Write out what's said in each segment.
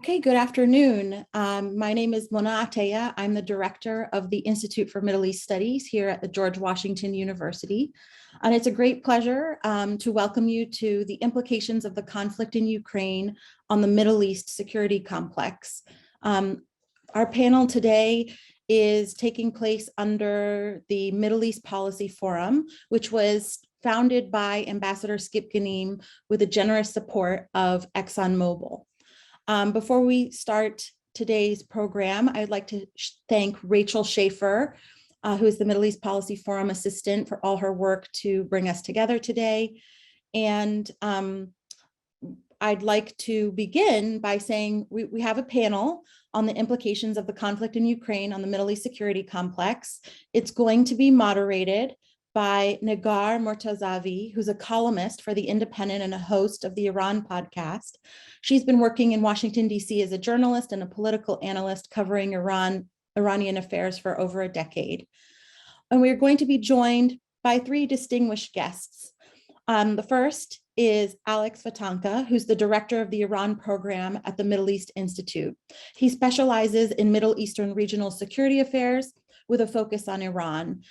Okay, good afternoon. My name is Mona Ateya. I'm the director of the Institute for Middle East Studies here at the George Washington University. And it's a great pleasure to welcome you to the implications of the conflict in Ukraine on the Middle East security complex. Our panel today is taking place under the Middle East Policy Forum, which was founded by Ambassador Skip Ghanim with the generous support of ExxonMobil. Before we start today's program, I'd like to thank Rachel Schaefer, who is the Middle East Policy Forum assistant, for all her work to bring us together today. And I'd like to begin by saying we have a panel on the implications of the conflict in Ukraine on the Middle East security complex. It's going to be moderated by Negar Mortazavi, who's a columnist for The Independent and a host of the Iran podcast. She's been working in Washington, D.C. as a journalist and a political analyst covering Iranian affairs for over a decade. And we're going to be joined by three distinguished guests. The first is Alex Vatanka, who's the director of the Iran program at the Middle East Institute. He specializes in Middle Eastern regional security affairs with a focus on Iran.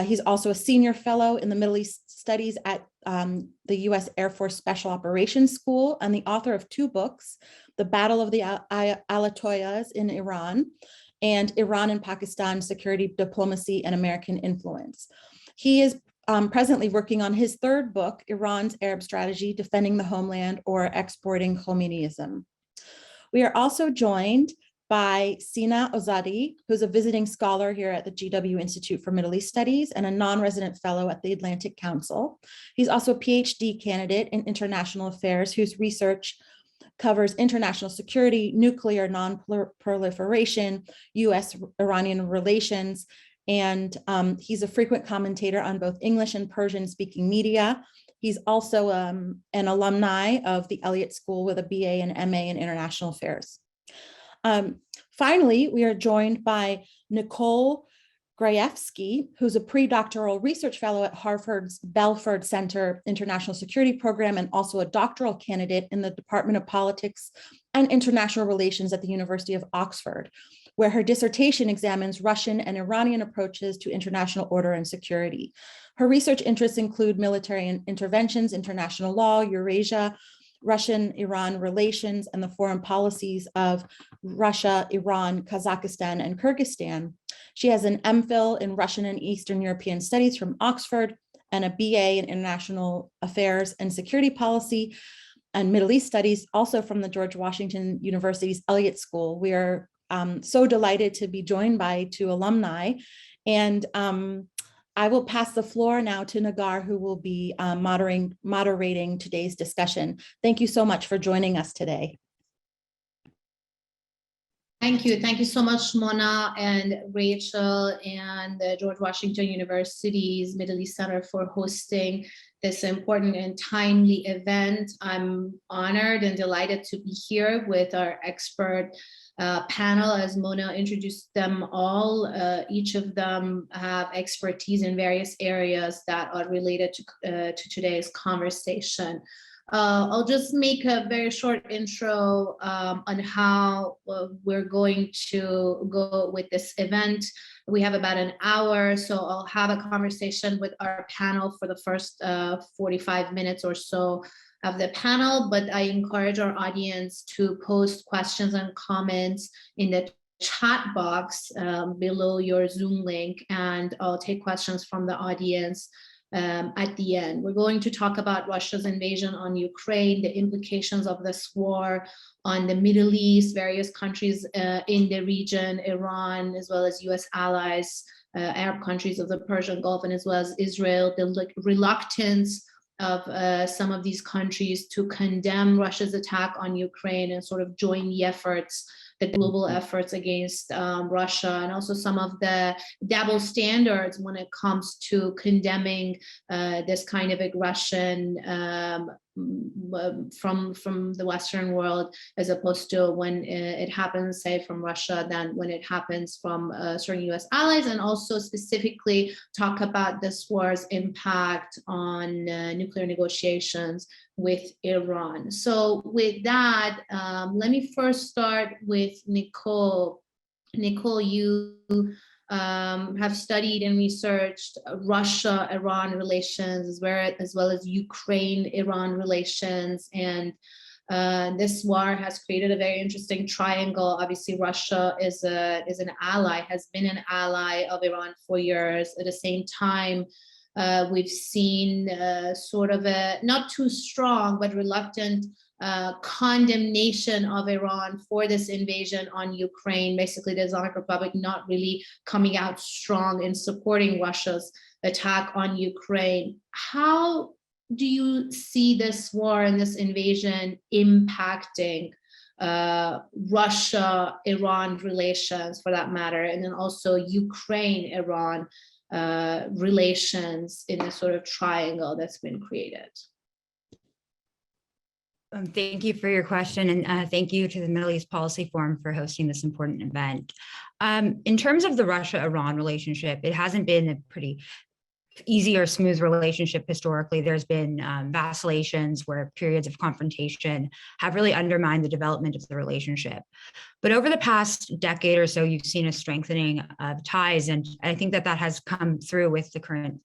He's also a senior fellow in the Middle East Studies at the U.S. Air Force Special Operations School and the author of two books, The Battle of the Ayatollahs in Iran and Iran and Pakistan Security Diplomacy and American Influence. He is presently working on his third book, Iran's Arab Strategy, Defending the Homeland or Exporting Khomeinism. We are also joined by Sina Ozadi, who's a visiting scholar here at the GW Institute for Middle East Studies and a non-resident fellow at the Atlantic Council. He's also a PhD candidate in international affairs whose research covers international security, nuclear non-proliferation, US-Iranian relations, and he's a frequent commentator on both English and Persian-speaking media. He's also an alumni of the Elliott School with a BA and MA in international affairs. Finally, we are joined by Nicole Grajewski, who's a pre-doctoral research fellow at Harvard's Belford Center International Security Program and also a doctoral candidate in the Department of Politics and International Relations at the University of Oxford, where her dissertation examines Russian and Iranian approaches to international order and security. Her research interests include military interventions, international law, Eurasia, Russian-Iran relations, and the foreign policies of Russia, Iran, Kazakhstan, and Kyrgyzstan. She has an MPhil in Russian and Eastern European Studies from Oxford and a BA in International Affairs and Security Policy and Middle East Studies, also from the George Washington University's Elliott School. We are so delighted to be joined by two alumni, and I will pass the floor now to Negar, who will be moderating today's discussion. Thank you so much for joining us today. Thank you. Thank you so much, Mona and Rachel and the George Washington University's Middle East Center for hosting this important and timely event. I'm honored and delighted to be here with our expert panel. As Mona introduced them all, each of them have expertise in various areas that are related to today's conversation. I'll just make a very short intro on how we're going to go with this event. We have about an hour, so I'll have a conversation with our panel for the first 45 minutes or so of the panel, but I encourage our audience to post questions and comments in the chat box below your Zoom link, and I'll take questions from the audience at the end. We're going to talk about Russia's invasion on Ukraine, the implications of this war on the Middle East, various countries in the region, Iran, as well as US allies, Arab countries of the Persian Gulf, and as well as Israel, the reluctance of some of these countries to condemn Russia's attack on Ukraine and sort of join the efforts, the global efforts against Russia, and also some of the double standards when it comes to condemning this kind of aggression from the Western world, as opposed to when it happens, say, from Russia, than when it happens from certain US allies, and also specifically talk about this war's impact on nuclear negotiations with Iran. So with that, let me first start with Nicole. Nicole, you have studied and researched Russia-Iran relations, as well as Ukraine-Iran relations, and this war has created a very interesting triangle. Obviously, Russia is an ally, has been an ally of Iran for years. At the same time, we've seen sort of a not too strong but reluctant condemnation of Iran for this invasion on Ukraine. Basically, the Islamic Republic not really coming out strong in supporting Russia's attack on Ukraine. How do you see this war and this invasion impacting Russia-Iran relations, for that matter, and then also Ukraine-Iran relations in this sort of triangle that's been created? Thank you for your question, and thank you to the Middle East Policy Forum for hosting this important event. In terms of the Russia-Iran relationship, it hasn't been a pretty easy or smooth relationship historically. There's been vacillations where periods of confrontation have really undermined the development of the relationship. But over the past decade or so, you've seen a strengthening of ties, and I think that has come through with the current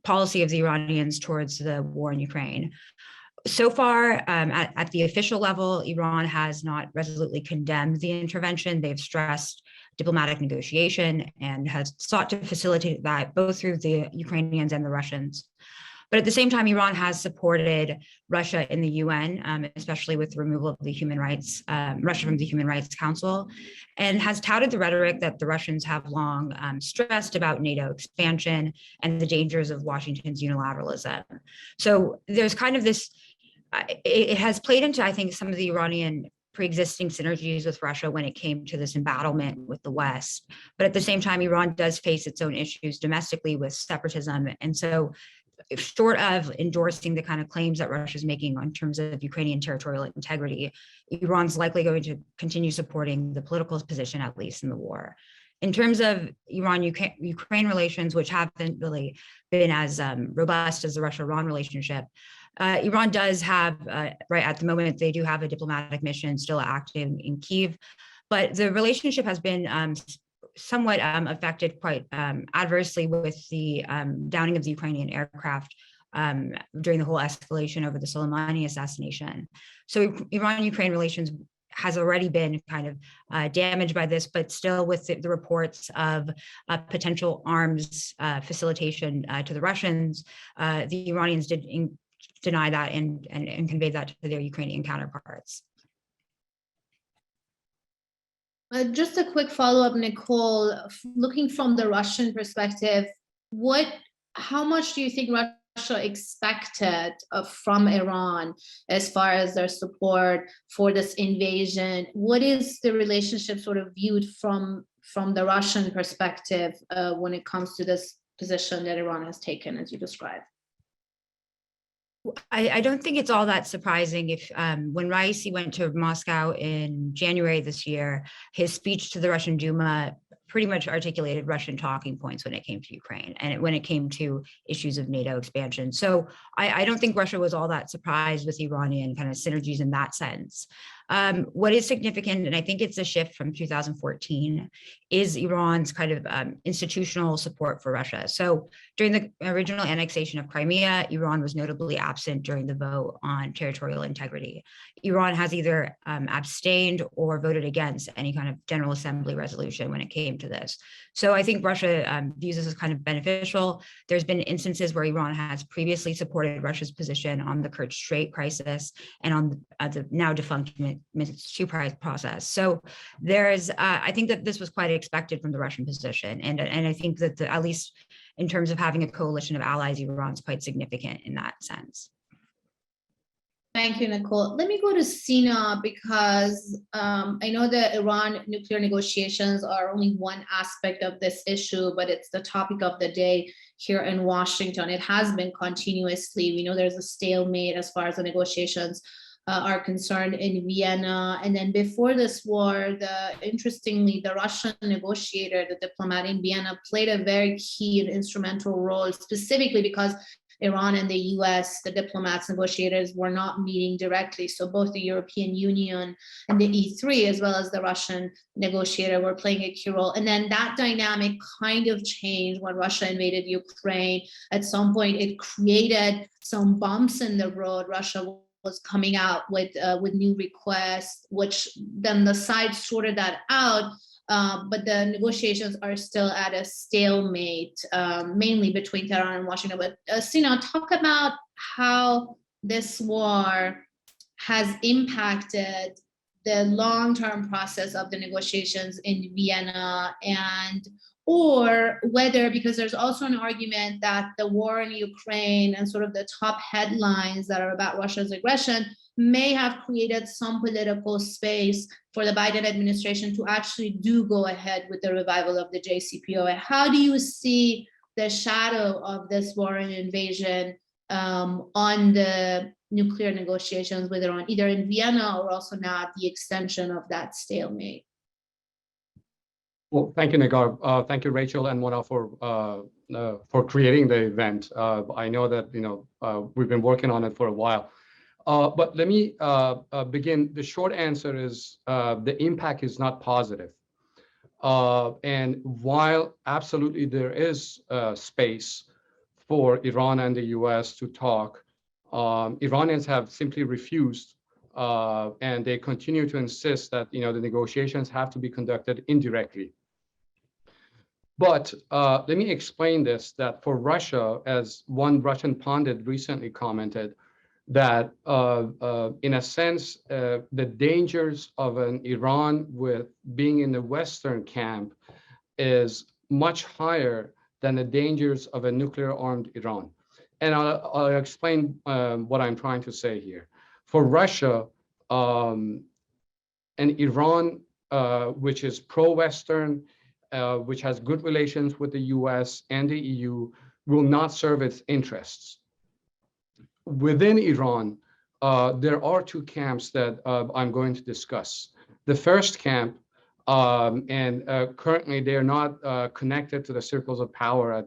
policy of the Iranians towards the war in Ukraine. So far, at the official level, Iran has not resolutely condemned the intervention. They've stressed diplomatic negotiation and has sought to facilitate that both through the Ukrainians and the Russians. But at the same time, Iran has supported Russia in the UN, especially with the removal of the Russia from the Human Rights Council, and has touted the rhetoric that the Russians have long stressed about NATO expansion and the dangers of Washington's unilateralism. So there's kind of this, it has played into, I think, some of the Iranian pre-existing synergies with Russia when it came to this embattlement with the West. But at the same time, Iran does face its own issues domestically with separatism. And so short of endorsing the kind of claims that Russia is making in terms of Ukrainian territorial integrity, Iran's likely going to continue supporting the political position, at least in the war. In terms of Iran-Ukraine relations, which haven't really been as robust as the Russia-Iran relationship, Iran does have, right at the moment, they do have a diplomatic mission still active in Kyiv, but the relationship has been somewhat affected quite adversely with the downing of the Ukrainian aircraft during the whole escalation over the Soleimani assassination. So Iran-Ukraine relations has already been kind of damaged by this, but still with the reports of potential arms facilitation to the Russians, the Iranians did deny that and convey that to their Ukrainian counterparts. Just a quick follow-up, Nicole. Looking from the Russian perspective, how much do you think Russia expected from Iran as far as their support for this invasion? What is the relationship sort of viewed from the Russian perspective when it comes to this position that Iran has taken, as you described? I don't think it's all that surprising if when Raisi went to Moscow in January this year, his speech to the Russian Duma pretty much articulated Russian talking points when it came to Ukraine and when it came to issues of NATO expansion. So I don't think Russia was all that surprised with Iranian kind of synergies in that sense. What is significant, and I think it's a shift from 2014, is Iran's kind of institutional support for Russia. So during the original annexation of Crimea, Iran was notably absent during the vote on territorial integrity. Iran has either abstained or voted against any kind of General Assembly resolution when it came to this. So I think Russia views this as kind of beneficial. There's been instances where Iran has previously supported Russia's position on the Kerch Strait crisis and on the now defunct Minsk II process. So there's, I think that this was quite expected from the Russian position. And I think that at least in terms of having a coalition of allies, Iran's quite significant in that sense. Thank you, Nicole. Let me go to Sina because I know the Iran nuclear negotiations are only one aspect of this issue, but it's the topic of the day here in Washington. It has been continuously. We know there's a stalemate as far as the negotiations are concerned in Vienna. And then before this war, interestingly, the Russian negotiator, the diplomat in Vienna, played a very key and instrumental role, specifically because Iran and the US, the diplomats, negotiators were not meeting directly. So both the European Union and the E3, as well as the Russian negotiator, were playing a key role. And then that dynamic kind of changed when Russia invaded Ukraine. At some point, it created some bumps in the road. Russia was coming out with new requests, which then the side sorted that out. But the negotiations are still at a stalemate, mainly between Tehran and Washington. But Sina, talk about how this war has impacted the long-term process of the negotiations in Vienna, or whether, because there's also an argument that the war in Ukraine and sort of the top headlines that are about Russia's aggression may have created some political space for the Biden administration to actually go ahead with the revival of the JCPOA. How do you see the shadow of this war and invasion on the nuclear negotiations with Iran, either in Vienna or also now the extension of that stalemate? Well, thank you, Negar. Thank you, Rachel and Mona, for creating the event. I know that we've been working on it for a while. But let me begin. The short answer is the impact is not positive. And while absolutely there is space for Iran and the US to talk, Iranians have simply refused, and they continue to insist that the negotiations have to be conducted indirectly. But let me explain this, that for Russia, as one Russian pundit recently commented, that in a sense, the dangers of an Iran with being in the Western camp is much higher than the dangers of a nuclear-armed Iran. And I'll explain what I'm trying to say here. For Russia, an Iran which is pro-Western, which has good relations with the US and the EU, will not serve its interests. Within Iran, there are two camps that I'm going to discuss. The first camp, and currently they are not connected to the circles of power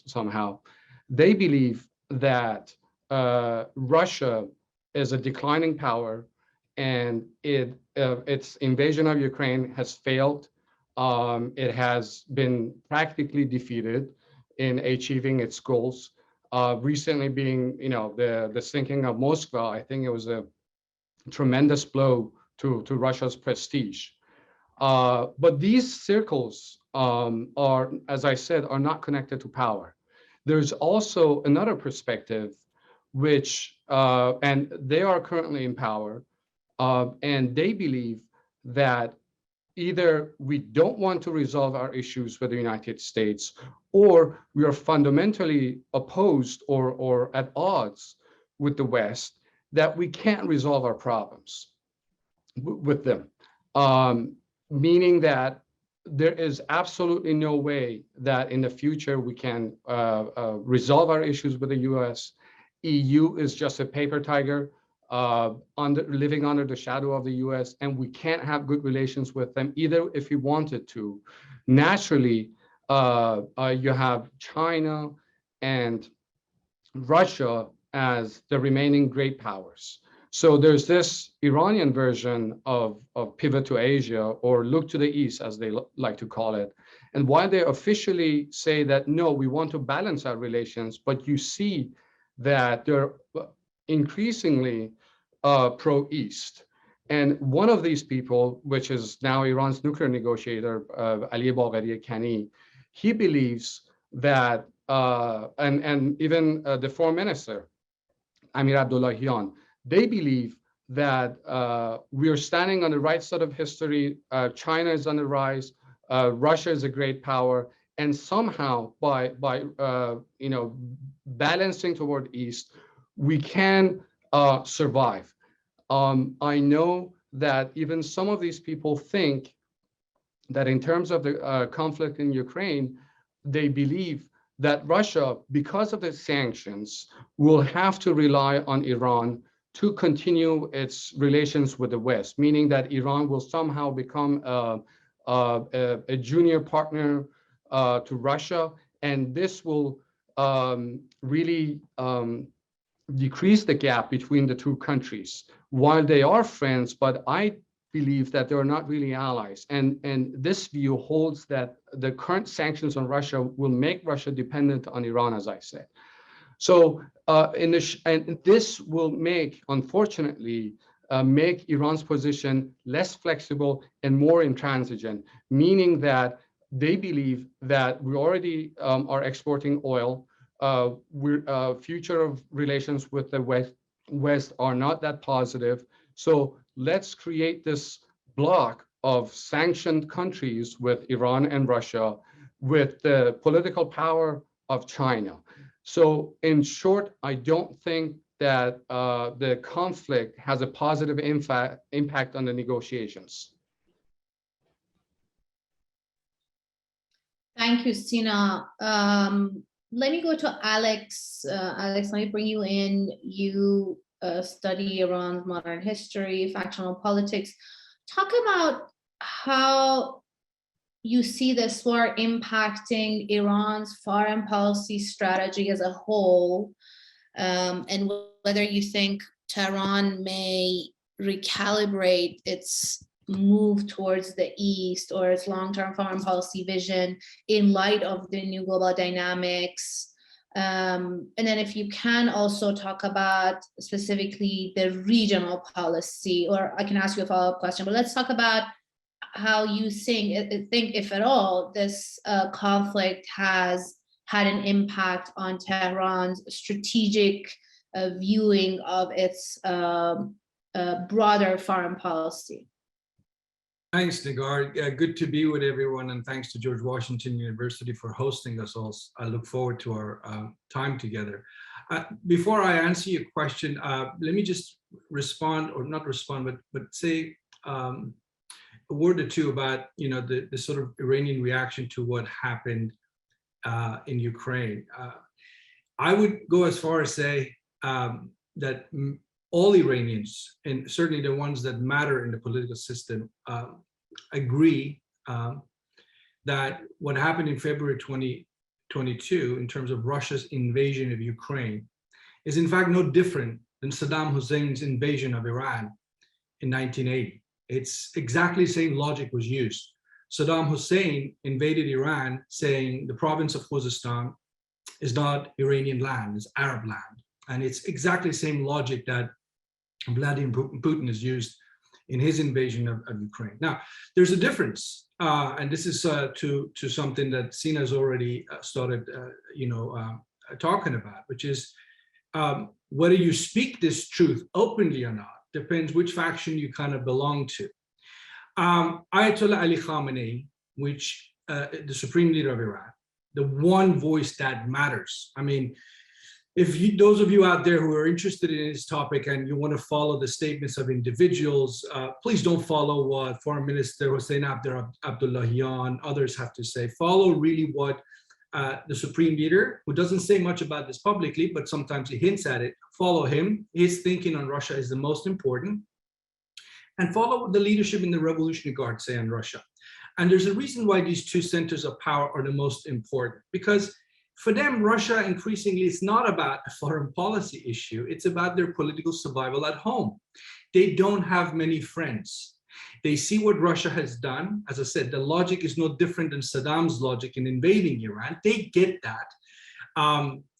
somehow, they believe that Russia is a declining power and its invasion of Ukraine has failed. It has been practically defeated in achieving its goals. Recently being, the sinking of Moscow, I think it was a tremendous blow to Russia's prestige. But these circles are, as I said, are not connected to power. There's also another perspective, which, and they are currently in power, and they believe that either we don't want to resolve our issues with the United States, or we are fundamentally opposed or at odds with the West, that we can't resolve our problems with them. Meaning that there is absolutely no way that in the future we can resolve our issues with the US. EU is just a paper tiger living under the shadow of the US, and we can't have good relations with them either if we wanted to. Naturally, you have China and Russia as the remaining great powers. So there's this Iranian version of pivot to Asia, or look to the East, as they like to call it. And while they officially say that, no, we want to balance our relations, but you see that they're increasingly pro-East. And one of these people, which is now Iran's nuclear negotiator, Ali Bagheri Kani, he believes that, and even the foreign minister, Amir Abdullahian, they believe that we are standing on the right side of history. China is on the rise. Russia is a great power, and somehow by balancing toward East, we can survive. I know that even some of these people think that in terms of the conflict in Ukraine, they believe that Russia, because of the sanctions, will have to rely on Iran to continue its relations with the West, meaning that Iran will somehow become a junior partner to Russia, and this will really decrease the gap between the two countries. While they are friends, but I believe that they're not really allies. And this view holds that the current sanctions on Russia will make Russia dependent on Iran, as I said. So and this will make, unfortunately, make Iran's position less flexible and more intransigent, meaning that they believe that we already are exporting oil. Future of relations with the West are not that positive. So let's create this bloc of sanctioned countries with Iran and Russia, with the political power of China. So in short, I don't think that the conflict has a positive impact on the negotiations. Thank you, Sina. Let me go to Alex. Alex, let me bring you in. You study Iran's modern history, factional politics. Talk about how you see this war impacting Iran's foreign policy strategy as a whole, and whether you think Tehran may recalibrate its move towards the East or its long-term foreign policy vision in light of the new global dynamics. And then if you can also talk about specifically the regional policy, or I can ask you a follow-up question, but let's talk about how you think, if at all, this conflict has had an impact on Tehran's strategic viewing of its broader foreign policy. Thanks, Negar. Good to be with everyone, and thanks to George Washington University for hosting us all. I look forward to our time together. Before I answer your question, let me just respond, or not respond, but say a word or two about the sort of Iranian reaction to what happened in Ukraine. I would go as far as say that all Iranians, and certainly the ones that matter in the political system, agree that what happened in February 2022 in terms of Russia's invasion of Ukraine is in fact no different than Saddam Hussein's invasion of Iran in 1980. It's exactly the same logic was used. Saddam Hussein invaded Iran saying the province of Khuzestan is not Iranian land, it's Arab land. And it's exactly the same logic that Vladimir Putin has used in his invasion of Ukraine. Now, there's a difference, and this is to something that Sina has already started, talking about, which is whether you speak this truth openly or not depends which faction you kind of belong to. Ayatollah Ali Khamenei, which the supreme leader of Iran, the one voice that matters. I mean, those of you out there who are interested in this topic and you want to follow the statements of individuals, please don't follow what Foreign Minister Hossein Abdullahian, others have to say. Follow really what the Supreme Leader, who doesn't say much about this publicly, but sometimes he hints at it, follow him. His thinking on Russia is the most important. And follow what the leadership in the Revolutionary Guard say on Russia. And there's a reason why these two centers of power are the most important, because for them, Russia increasingly is not about a foreign policy issue. It's about their political survival at home. They don't have many friends. They see what Russia has done. As I said, the logic is no different than Saddam's logic in invading Iran. They get that.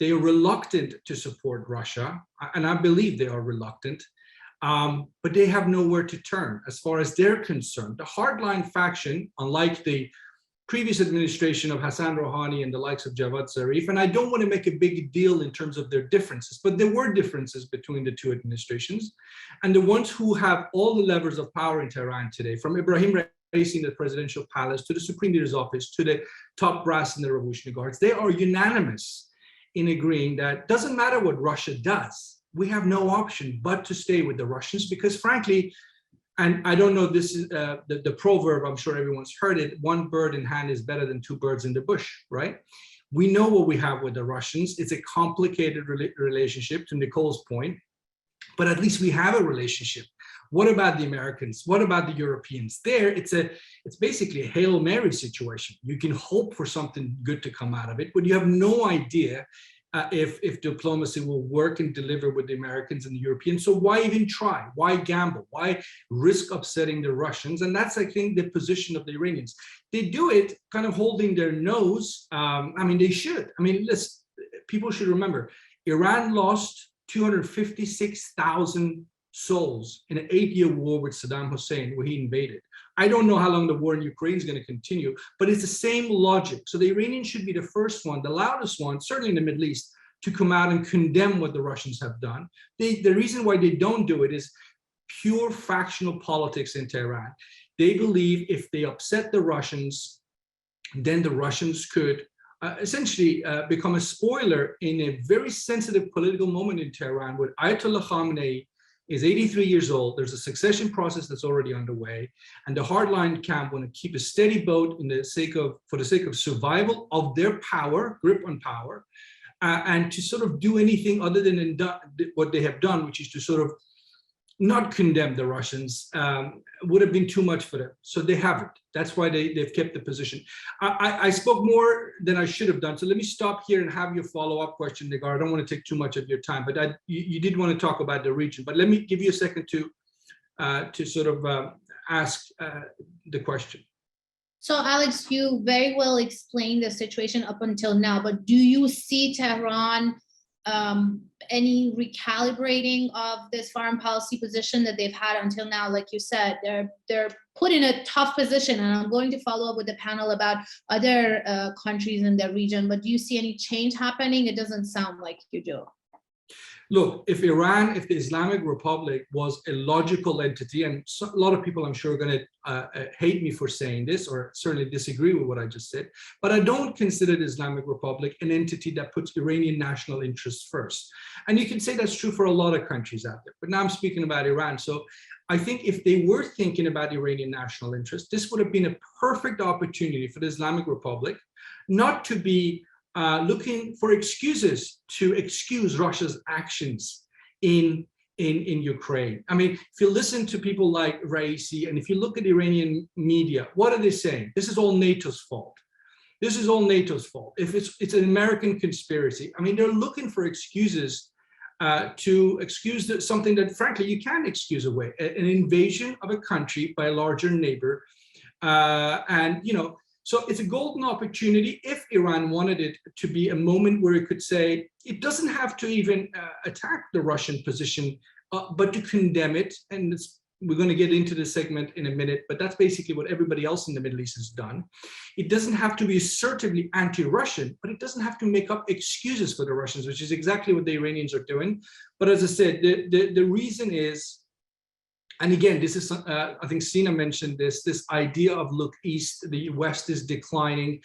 They are reluctant to support Russia, and I believe they are reluctant, but they have nowhere to turn as far as they're concerned. The hardline faction, unlike the previous administration of Hassan Rouhani and the likes of Javad Zarif, and I don't want to make a big deal in terms of their differences, but there were differences between the two administrations. And the ones who have all the levers of power in Tehran today, from Ibrahim Raisi in the presidential palace to the Supreme Leader's office to the top brass in the Revolutionary Guards, they are unanimous in agreeing that it doesn't matter what Russia does. we have no option but to stay with the Russians because frankly, and I don't know, this is the proverb, I'm sure everyone's heard it, one bird in hand is better than two birds in the bush, right? We know what we have with the Russians. It's a complicated relationship, to Nicole's point, but at least we have a relationship. What about the Americans? What about the Europeans? There, it's basically a Hail Mary situation. You can hope for something good to come out of it, but you have no idea if diplomacy will work and deliver with the Americans and the Europeans. So why even try? Why gamble? Why risk upsetting the Russians? And that's, I think, the position of the Iranians. They do it kind of holding their nose. I mean, they should. I mean, people should remember, Iran lost 256,000 souls in an 8-year war with Saddam Hussein, where he invaded. I don't know how long the war in Ukraine is going to continue, but it's the same logic. So the Iranians should be the first one, the loudest one, certainly in the Middle East, to come out and condemn what the Russians have done. The reason why they don't do it is pure factional politics in Tehran. They believe if they upset the Russians, then the Russians could essentially become a spoiler in a very sensitive political moment in Tehran, where Ayatollah Khamenei is 83 years old. There's a succession process that's already underway, and the hardline camp want to keep a steady boat for the sake of survival of their power, grip on power, and to sort of do anything other than what they have done, which is to sort of not condemn the Russians, would have been too much for them. So they haven't. That's why they've kept the position. I spoke more than I should have done. So let me stop here and have your follow-up question, Negar. I don't want to take too much of your time, but you did want to talk about the region. But let me give you a second to sort of ask the question. So Alex, you very well explained the situation up until now, but do you see Tehran any recalibrating of this foreign policy position that they've had until now? Like you said, they're put in a tough position, and I'm going to follow up with the panel about other countries in the region, but do you see any change happening? It doesn't sound like you do. Look, if the Islamic Republic was a logical entity, and a lot of people I'm sure are going to hate me for saying this, or certainly disagree with what I just said, but I don't consider the Islamic Republic an entity that puts Iranian national interests first. And you can say that's true for a lot of countries out there, but now I'm speaking about Iran. So I think if they were thinking about Iranian national interests, this would have been a perfect opportunity for the Islamic Republic not to be looking for excuses to excuse Russia's actions in Ukraine. I mean, if you listen to people like Raisi, and if you look at Iranian media, what are they saying? This is all NATO's fault. This is all NATO's fault. If it's an American conspiracy, I mean, they're looking for excuses to excuse something that, frankly, you can't excuse away, an invasion of a country by a larger neighbor, and so it's a golden opportunity if Iran wanted it to be a moment where it could say, it doesn't have to even attack the Russian position, but to condemn it. And we're going to get into this segment in a minute, but that's basically what everybody else in the Middle East has done. It doesn't have to be assertively anti-Russian, but it doesn't have to make up excuses for the Russians, which is exactly what the Iranians are doing. But as I said, the reason is, and again, this is, I think Sina mentioned this idea of look east, the West is declining,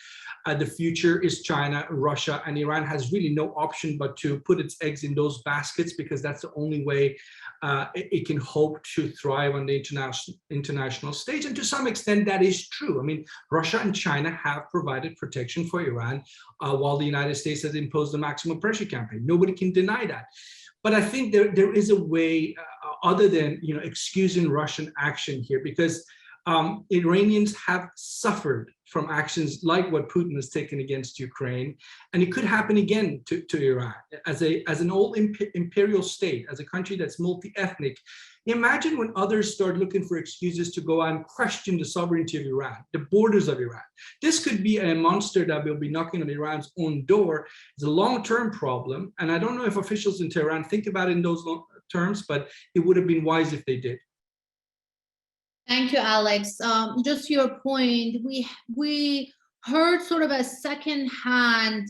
the future is China, Russia, and Iran has really no option but to put its eggs in those baskets, because that's the only way it can hope to thrive on the international stage. And to some extent, that is true. I mean, Russia and China have provided protection for Iran while the United States has imposed the maximum pressure campaign. Nobody can deny that. But I think there is a way other than excusing Russian action here, because Iranians have suffered from actions like what Putin has taken against Ukraine, and it could happen again to Iran as an old imperial state, as a country that's multi-ethnic. Imagine when others start looking for excuses to go out and question the sovereignty of Iran, the borders of Iran. This could be a monster that will be knocking on Iran's own door. It's a long-term problem, and I don't know if officials in Tehran think about it in those terms, but it would have been wise if they did. Thank you, Alex. Just to your point, we heard sort of a second-hand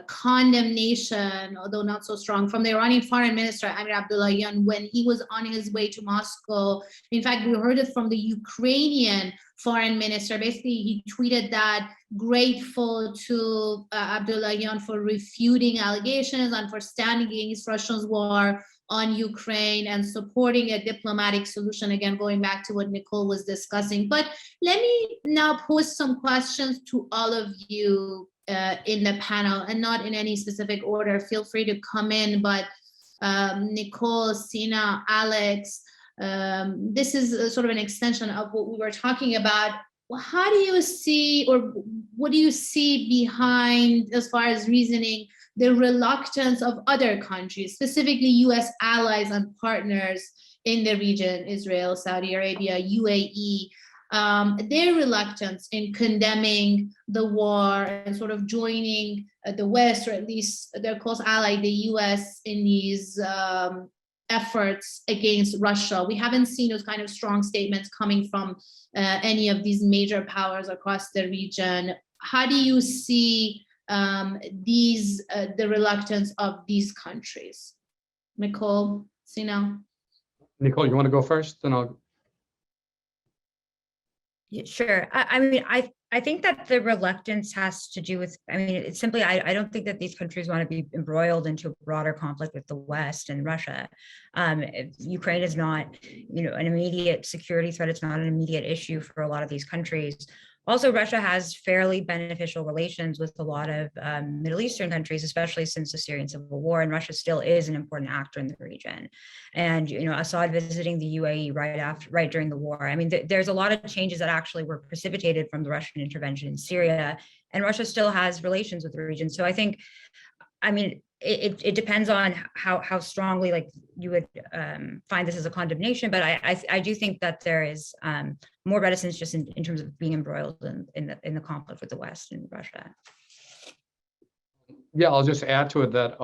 condemnation, although not so strong, from the Iranian foreign minister, Amir Abdullahian, when he was on his way to Moscow. In fact, we heard it from the Ukrainian foreign minister. Basically, he tweeted that grateful to Abdullahian for refuting allegations and for standing against Russia's war on Ukraine and supporting a diplomatic solution, again, going back to what Nicole was discussing. But let me now pose some questions to all of you in the panel, and not in any specific order. Feel free to come in, but Nicole, Sina, Alex, this is sort of an extension of what we were talking about. Well, how do you see, or what do you see behind, as far as reasoning, the reluctance of other countries, specifically US allies and partners in the region, Israel, Saudi Arabia, UAE, their reluctance in condemning the war and sort of joining the West, or at least their close ally, the US, in these efforts against Russia? We haven't seen those kind of strong statements coming from any of these major powers across the region. How do you see the reluctance of these countries? Nicole, Sina? Nicole, you want to go first? Then I'll. Yeah, sure. I mean, I think that the reluctance has to do with, I mean, it's simply, I don't think that these countries want to be embroiled into a broader conflict with the West and Russia. Ukraine is not, an immediate security threat. It's not an immediate issue for a lot of these countries. Also, Russia has fairly beneficial relations with a lot of Middle Eastern countries, especially since the Syrian civil war, and Russia still is an important actor in the region. And Assad visiting the UAE right during the war. I mean, there's a lot of changes that actually were precipitated from the Russian intervention in Syria, and Russia still has relations with the region. So I think, I mean, it depends on how strongly you would find this as a condemnation, but I do think that there is more reticence just in terms of being embroiled in the conflict with the West and Russia. Yeah, I'll just add to it that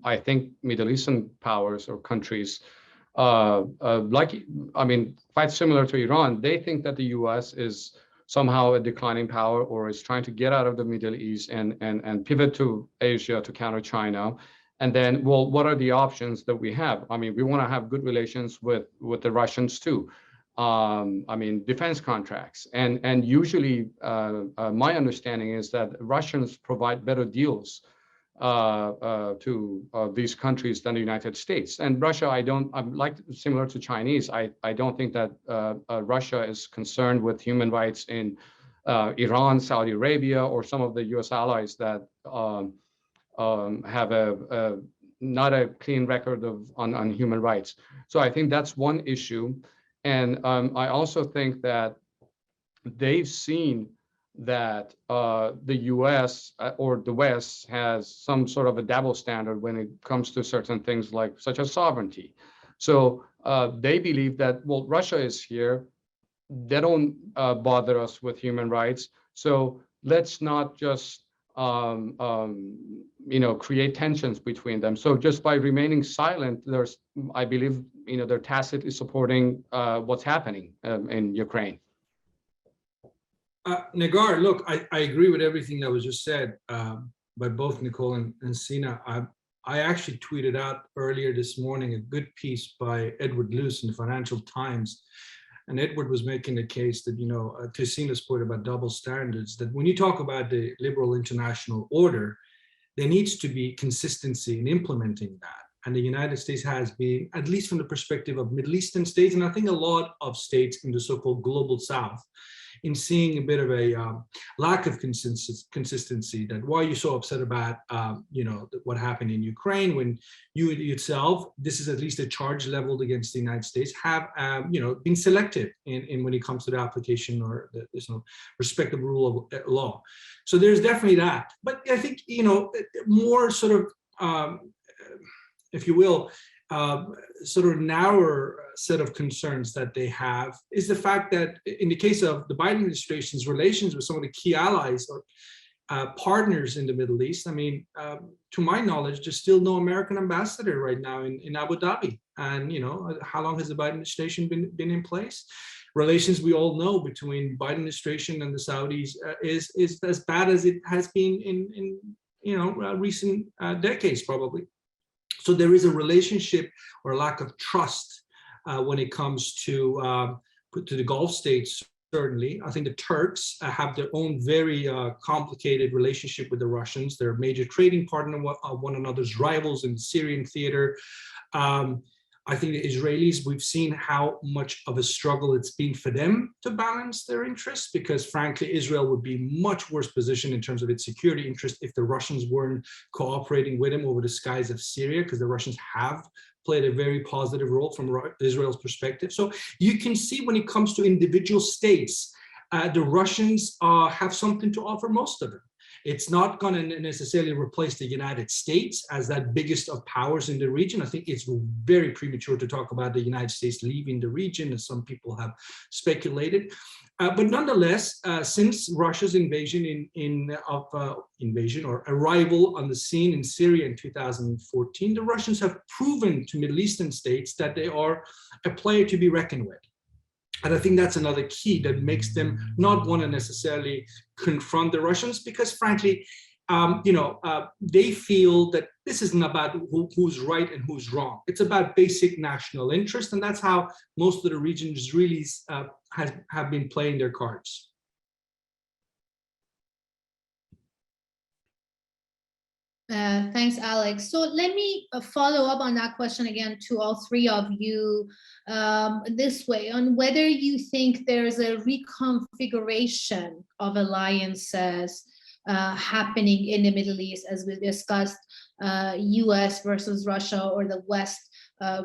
I think Middle Eastern powers or countries, quite similar to Iran, they think that the U.S. is somehow a declining power, or is trying to get out of the Middle East and pivot to Asia to counter China. And then, well, what are the options that we have? I mean, we want to have good relations with the Russians too. Defense contracts. And usually, my understanding is that Russians provide better deals to these countries than the United States. And Russia, similar to Chinese, I don't think that Russia is concerned with human rights in Iran, Saudi Arabia, or some of the US allies that have not a clean record on human rights. So I think that's one issue. And I also think that they've seen that the US or the West has some sort of a double standard when it comes to certain things such as sovereignty. So they believe that, well, Russia is here, they don't bother us with human rights, so let's not just create tensions between them. So just by remaining silent, I believe they're tacitly supporting what's happening in Ukraine. Negar, look, I agree with everything that was just said by both Nicole and Sina. I actually tweeted out earlier this morning a good piece by Edward Luce in the Financial Times. And Edward was making the case that, to Sina's point about double standards, that when you talk about the liberal international order, there needs to be consistency in implementing that. And the United States has been, at least from the perspective of Middle Eastern states, and I think a lot of states in the so-called global South, in seeing a bit of a lack of consistency. That why you're so upset about what happened in Ukraine, when you yourself, this is at least a charge leveled against the United States, have been selective in when it comes to the application or there's no respect of rule of law. So there's definitely that. But I think more sort of if you will, sort of narrower set of concerns that they have is the fact that in the case of the Biden administration's relations with some of the key allies or partners in the Middle East, I mean, to my knowledge, there's still no American ambassador right now in Abu Dhabi. And, how long has the Biden administration been in place? Relations, we all know, between Biden administration and the Saudis is as bad as it has been in recent decades, probably. So there is a relationship or lack of trust when it comes to the Gulf states. Certainly, I think the Turks have their own very complicated relationship with the Russians. They're a major trading partner of one another's rivals in the Syrian theater. I think the Israelis, we've seen how much of a struggle it's been for them to balance their interests, because frankly, Israel would be much worse positioned in terms of its security interest if the Russians weren't cooperating with them over the skies of Syria, because the Russians have played a very positive role from Israel's perspective. So you can see when it comes to individual states, the Russians have something to offer most of them. It's not going to necessarily replace the United States as that biggest of powers in the region. I think it's very premature to talk about the United States leaving the region, as some people have speculated. But nonetheless, since Russia's invasion or arrival on the scene in Syria in 2014, the Russians have proven to Middle Eastern states that they are a player to be reckoned with. And I think that's another key that makes them not want to necessarily confront the Russians, because frankly, they feel that this isn't about who's right and who's wrong. It's about basic national interest, and that's how most of the regions really have been playing their cards. Thanks, Alex. So let me follow up on that question again to all three of you this way, on whether you think there's a reconfiguration of alliances happening in the Middle East, as we discussed, US versus Russia, or the West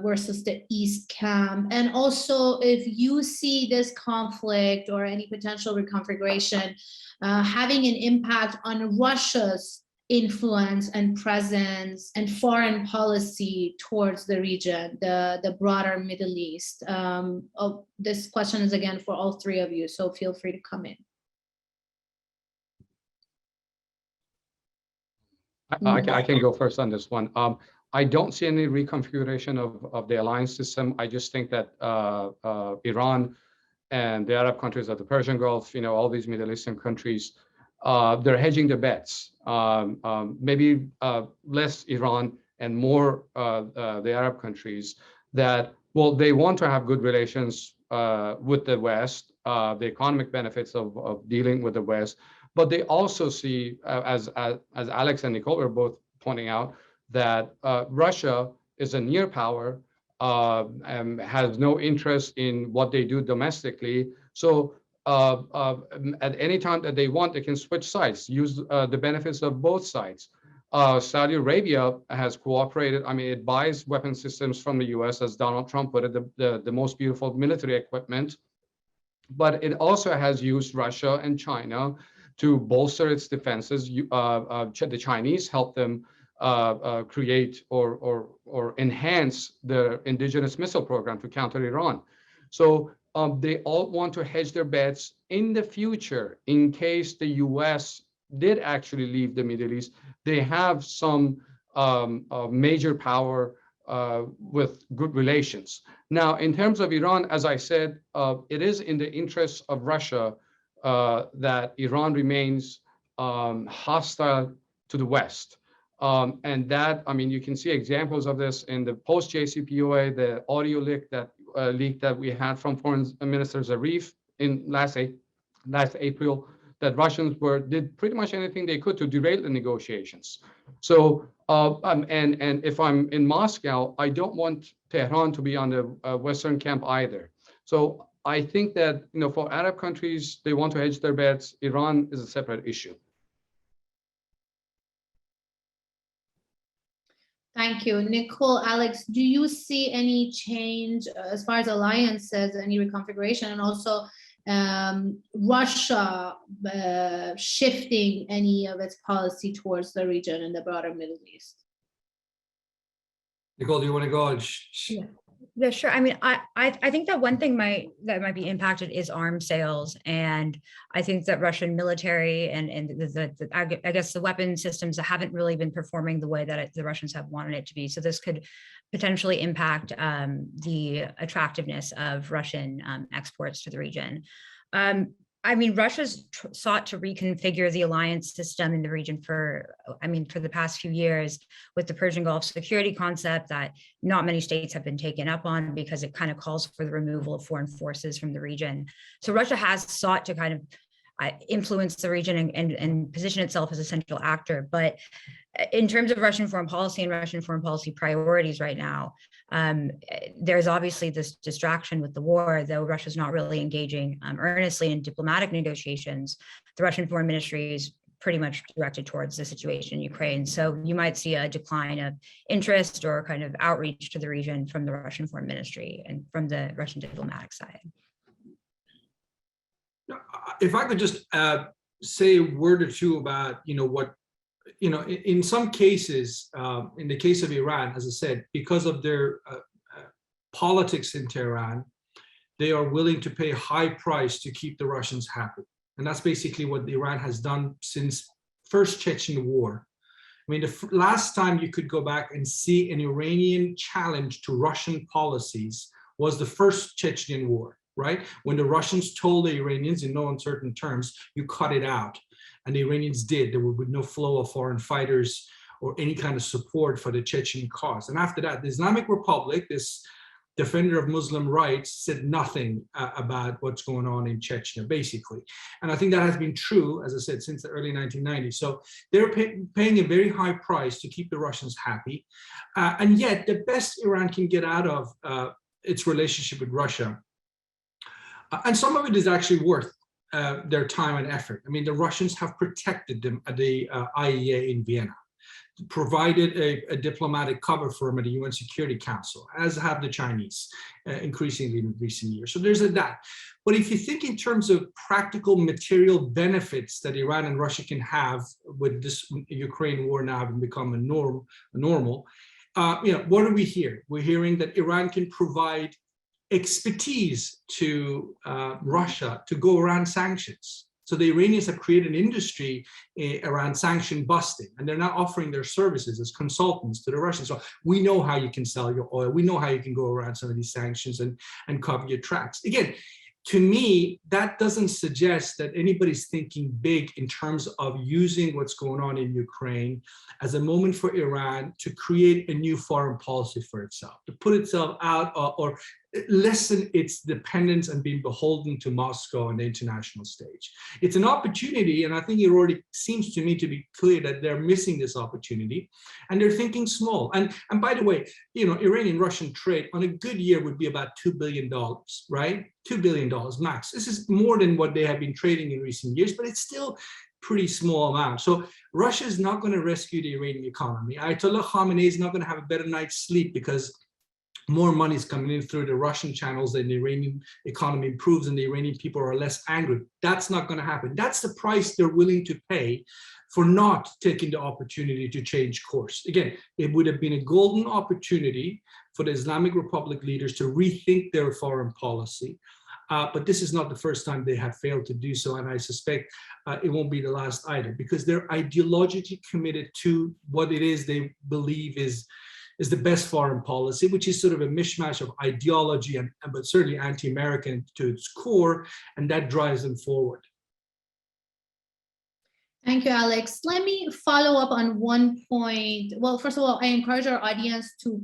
versus the East camp. And also, if you see this conflict or any potential reconfiguration having an impact on Russia's influence and presence and foreign policy towards the region, the broader Middle East. This question is again for all three of you, so feel free to come in. I can go first on this one. I don't see any reconfiguration of the alliance system. I just think that Iran and the Arab countries of the Persian Gulf, all these Middle Eastern countries, they're hedging their bets. Maybe less Iran and more the Arab countries that, well, they want to have good relations with the West, the economic benefits of dealing with the West, but they also see, as Alex and Nicole were both pointing out, that Russia is a near power, and has no interest in what they do domestically. So at any time that they want, they can switch sides, use the benefits of both sides. Saudi Arabia has cooperated. I mean, it buys weapon systems from the US, as Donald Trump put it, the most beautiful military equipment. But it also has used Russia and China to bolster its defenses. The Chinese help them create or enhance the indigenous missile program to counter Iran. So they all want to hedge their bets in the future in case the US did actually leave the Middle East. They have some major power with good relations. Now, in terms of Iran, as I said, it is in the interests of Russia that Iran remains hostile to the West. And that, I mean, you can see examples of this in the post-JCPOA, the audio leak that we had from Foreign Minister Zarif in last April, that Russians did pretty much anything they could to derail the negotiations. So, and if I'm in Moscow, I don't want Tehran to be on the Western camp either. So I think that, for Arab countries, they want to hedge their bets. Iran is a separate issue. Thank you. Nicole, Alex, do you see any change as far as alliances, any reconfiguration, and also Russia shifting any of its policy towards the region and the broader Middle East? Nicole, do you want to go? Yeah, sure. I mean, I think that one thing that might be impacted is arms sales, and I think that Russian military and I guess the weapon systems haven't really been performing the way that the Russians have wanted it to be. So this could potentially impact the attractiveness of Russian exports to the region. I mean, Russia's sought to reconfigure the alliance system in the region for the past few years with the Persian Gulf security concept that not many states have been taken up on because it kind of calls for the removal of foreign forces from the region. So Russia has sought to kind of influence the region and position itself as a central actor. But in terms of Russian foreign policy and Russian foreign policy priorities right now, there's obviously this distraction with the war, though Russia's not really engaging earnestly in diplomatic negotiations. The Russian foreign ministry is pretty much directed towards the situation in Ukraine. So you might see a decline of interest or kind of outreach to the region from the Russian foreign ministry and from the Russian diplomatic side. If I could just say a word or two about, what, in some cases, in the case of Iran, as I said, because of their politics in Tehran, they are willing to pay a high price to keep the Russians happy. And that's basically what Iran has done since first Chechen war. I mean, the last time you could go back and see an Iranian challenge to Russian policies was the first Chechen war, right? When the Russians told the Iranians in no uncertain terms, you cut it out. And the Iranians did. There would be no flow of foreign fighters or any kind of support for the Chechen cause. And after that, the Islamic Republic, this defender of Muslim rights, said nothing about what's going on in Chechnya, basically. And I think that has been true, as I said, since the early 1990s. So they're paying a very high price to keep the Russians happy. And yet, the best Iran can get out of its relationship with Russia, and some of it is actually worth their time and effort. I mean, the Russians have protected them at the IEA in Vienna, provided a diplomatic cover for them at the UN Security Council, as have the Chinese increasingly in recent years. So there's that. But if you think in terms of practical material benefits that Iran and Russia can have with this Ukraine war now having become a normal, what do we hear? We're hearing that Iran can provide expertise to Russia to go around sanctions. So the Iranians have created an industry around sanction busting, and they're now offering their services as consultants to the Russians. So we know how you can sell your oil. We know how you can go around some of these sanctions and cover your tracks. Again, to me, that doesn't suggest that anybody's thinking big in terms of using what's going on in Ukraine as a moment for Iran to create a new foreign policy for itself, to put itself out or lessen its dependence and being beholden to Moscow on the international stage. It's an opportunity, and I think it already seems to me to be clear that they're missing this opportunity, and they're thinking small. And by the way, Iranian-Russian trade on a good year would be about $2 billion, right? $2 billion max. This is more than what they have been trading in recent years, but it's still pretty small amount. So Russia is not going to rescue the Iranian economy. Ayatollah Khamenei is not going to have a better night's sleep because more money is coming in through the Russian channels, and the Iranian economy improves and the Iranian people are less angry. That's not going to happen. That's the price they're willing to pay for not taking the opportunity to change course. Again, it would have been a golden opportunity for the Islamic Republic leaders to rethink their foreign policy. But this is not the first time they have failed to do so, and I suspect it won't be the last either, because they're ideologically committed to what it is they believe is the best foreign policy, which is sort of a mishmash of ideology but certainly anti-American to its core, and that drives them forward. Thank you, Alex. Let me follow up on one point. Well, first of all, I encourage our audience to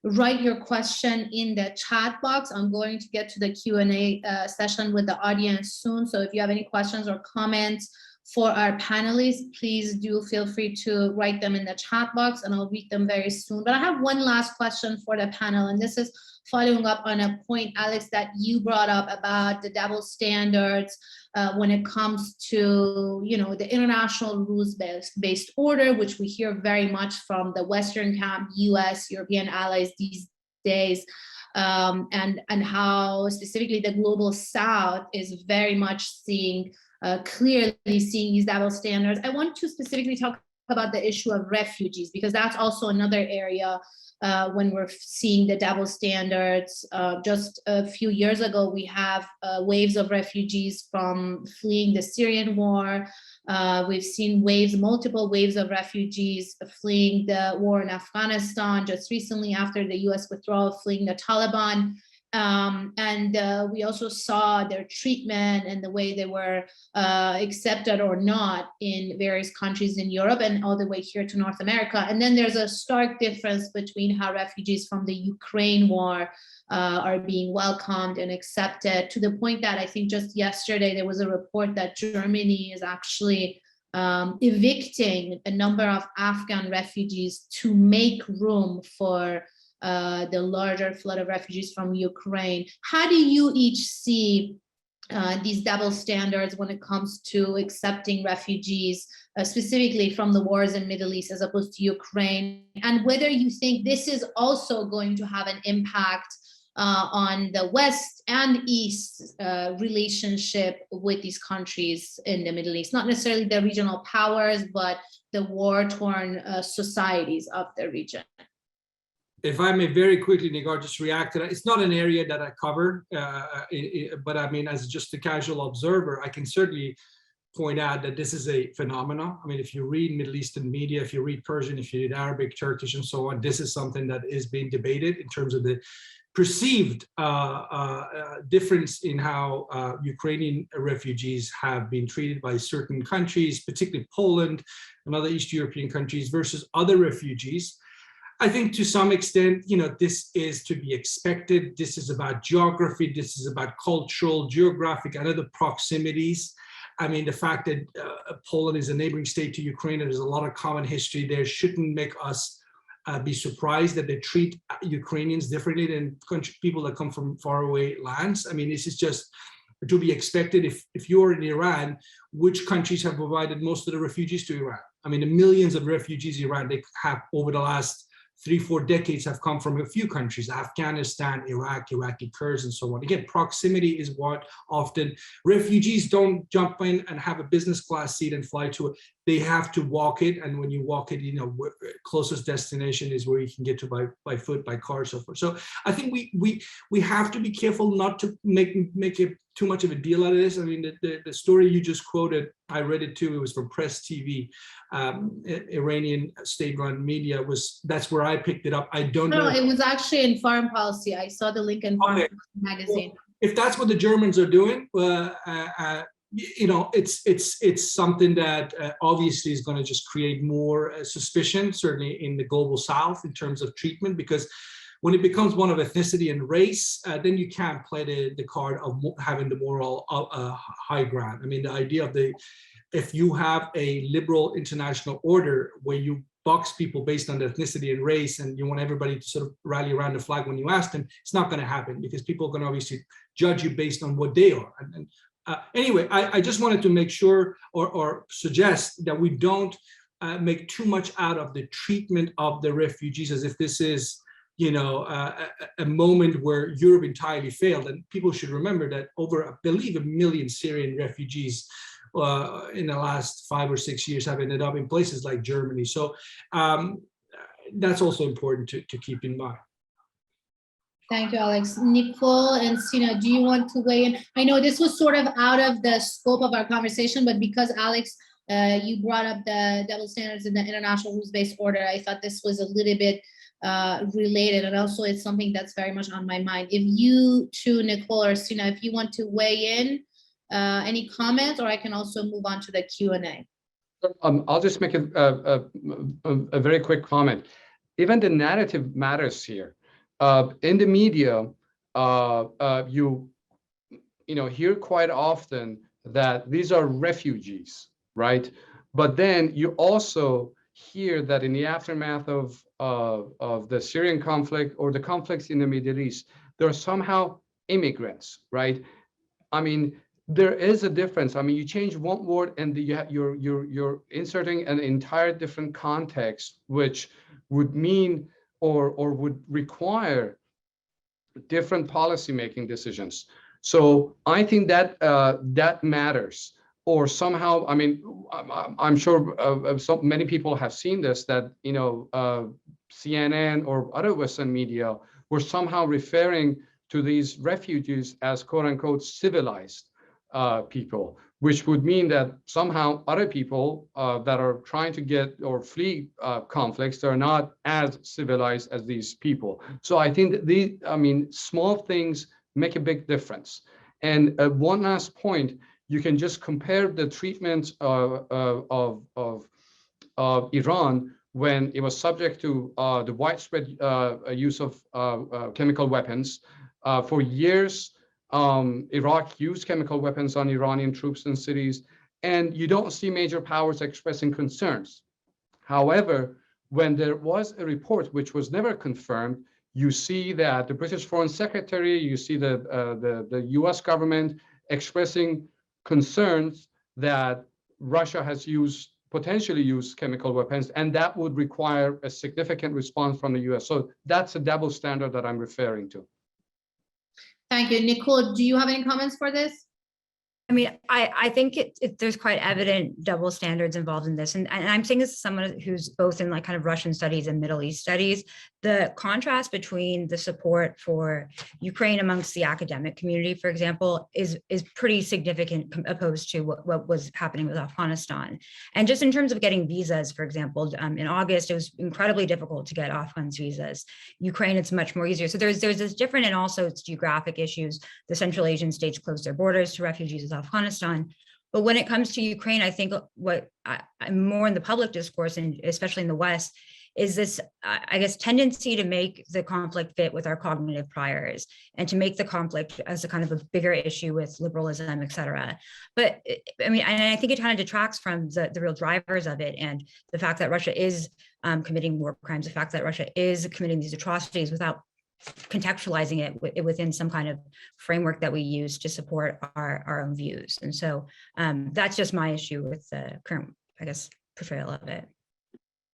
write your question in the chat box. I'm going to get to the Q&A session with the audience soon. So if you have any questions or comments for our panelists, please do feel free to write them in the chat box and I'll read them very soon. But I have one last question for the panel, and this is following up on a point, Alex, that you brought up about the double standards when it comes to, the international rules-based order, which we hear very much from the Western camp, US, European allies these days, and how specifically the global South is very much clearly seeing these double standards. I want to specifically talk about the issue of refugees, because that's also another area when we're seeing the double standards. Just a few years ago, we have waves of refugees from fleeing the Syrian war. We've seen multiple waves of refugees fleeing the war in Afghanistan, just recently after the US withdrawal, fleeing the Taliban We also saw their treatment and the way they were accepted or not in various countries in Europe and all the way here to North America. And then there's a stark difference between how refugees from the Ukraine war are being welcomed and accepted, to the point that I think just yesterday there was a report that Germany is actually evicting a number of Afghan refugees to make room for the larger flood of refugees from Ukraine. How do you each see these double standards when it comes to accepting refugees, specifically from the wars in Middle East as opposed to Ukraine, and whether you think this is also going to have an impact on the West and East relationship with these countries in the Middle East, not necessarily the regional powers, but the war-torn societies of the region? If I may very quickly, Negar, just react to that. It's not an area that I cover, but I mean, as just a casual observer, I can certainly point out that this is a phenomenon. I mean, if you read Middle Eastern media, if you read Persian, if you read Arabic, Turkish, and so on, this is something that is being debated in terms of the perceived difference in how Ukrainian refugees have been treated by certain countries, particularly Poland and other East European countries, versus other refugees. I think to some extent, you know, this is to be expected. This is about geography. This is about cultural, geographic, and other proximities. I mean, the fact that Poland is a neighboring state to Ukraine, and there's a lot of common history there, shouldn't make us be surprised that they treat Ukrainians differently than people that come from faraway lands. I mean, this is just to be expected. If you're in Iran, which countries have provided most of the refugees to Iran? I mean, the millions of refugees in Iran, they have over the last 3-4 decades have come from a few countries: Afghanistan, Iraq, Iraqi Kurds, and so on. Again, proximity is what often refugees don't jump in and have a business class seat and fly to it. They have to walk it, and when you walk it, you know, closest destination is where you can get to by foot, by car, so forth. So I think we have to be careful not to make it too much of a deal out of this. I mean, the story you just quoted, I read it too. It was from Press TV, Iranian state-run media. That's where I picked it up. I don't know. No, it was actually in Foreign Policy. I saw the link in Foreign Policy magazine. Well, if that's what the Germans are doing, you know, it's something that obviously is going to just create more suspicion, certainly in the global South, in terms of treatment, because when it becomes one of ethnicity and race, then you can't play the card of having the moral high ground. I mean, the idea of if you have a liberal international order where you box people based on ethnicity and race, and you want everybody to sort of rally around the flag when you ask them, it's not going to happen, because people are going to obviously judge you based on what they are. Anyway, I just wanted to make sure or suggest that we don't make too much out of the treatment of the refugees as if this is, you know, a moment where Europe entirely failed. And people should remember that over, I believe, 1 million Syrian refugees in the last 5 or 6 years have ended up in places like Germany. So that's also important to keep in mind. Thank you, Alex. Nicole and Sina, do you want to weigh in? I know this was sort of out of the scope of our conversation, but because Alex, you brought up the double standards in the international rules-based order, I thought this was a little bit related, and also it's something that's very much on my mind. If you two, Nicole or Sina, if you want to weigh in, any comments, or I can also move on to the Q&A. I'll just make a very quick comment. Even the narrative matters here. In the media, you hear quite often that these are refugees, right? But then you also hear that in the aftermath of the Syrian conflict or the conflicts in the Middle East, they're somehow immigrants, right? I mean, there is a difference. I mean, you change one word and you're inserting an entire different context, which would mean or would require different policy-making decisions. So I think that that matters. Or somehow, I mean, I'm sure so many people have seen this, that CNN or other Western media were somehow referring to these refugees as "quote unquote" civilized people, which would mean that somehow other people that are trying to get or flee conflicts are not as civilized as these people. So I think that small things make a big difference. And one last point, you can just compare the treatment of Iran when it was subject to the widespread use of chemical weapons. For years, Iraq used chemical weapons on Iranian troops and cities, and you don't see major powers expressing concerns. However, when there was a report which was never confirmed, you see that the British Foreign Secretary, you see the US government expressing concerns that Russia has potentially used chemical weapons, and that would require a significant response from the US. So that's a double standard that I'm referring to. Thank you. Nicole, do you have any comments for this? I mean, I think there's quite evident double standards involved in this. And I'm saying this as someone who's both in like kind of Russian studies and Middle East studies. The contrast between the support for Ukraine amongst the academic community, for example, is pretty significant opposed to what was happening with Afghanistan. And just in terms of getting visas, for example, in August, it was incredibly difficult to get Afghans visas. Ukraine, it's much more easier. So there's this different, and also it's geographic issues. The Central Asian states closed their borders to refugees with Afghanistan. But when it comes to Ukraine, I think what I'm more in the public discourse, and especially in the West, is this, I guess, tendency to make the conflict fit with our cognitive priors and to make the conflict as a kind of a bigger issue with liberalism, et cetera. But I mean, and I think it kind of detracts from the real drivers of it, and the fact that Russia is committing war crimes, the fact that Russia is committing these atrocities without contextualizing it within some kind of framework that we use to support our own views. And so that's just my issue with the current, I guess, portrayal of it.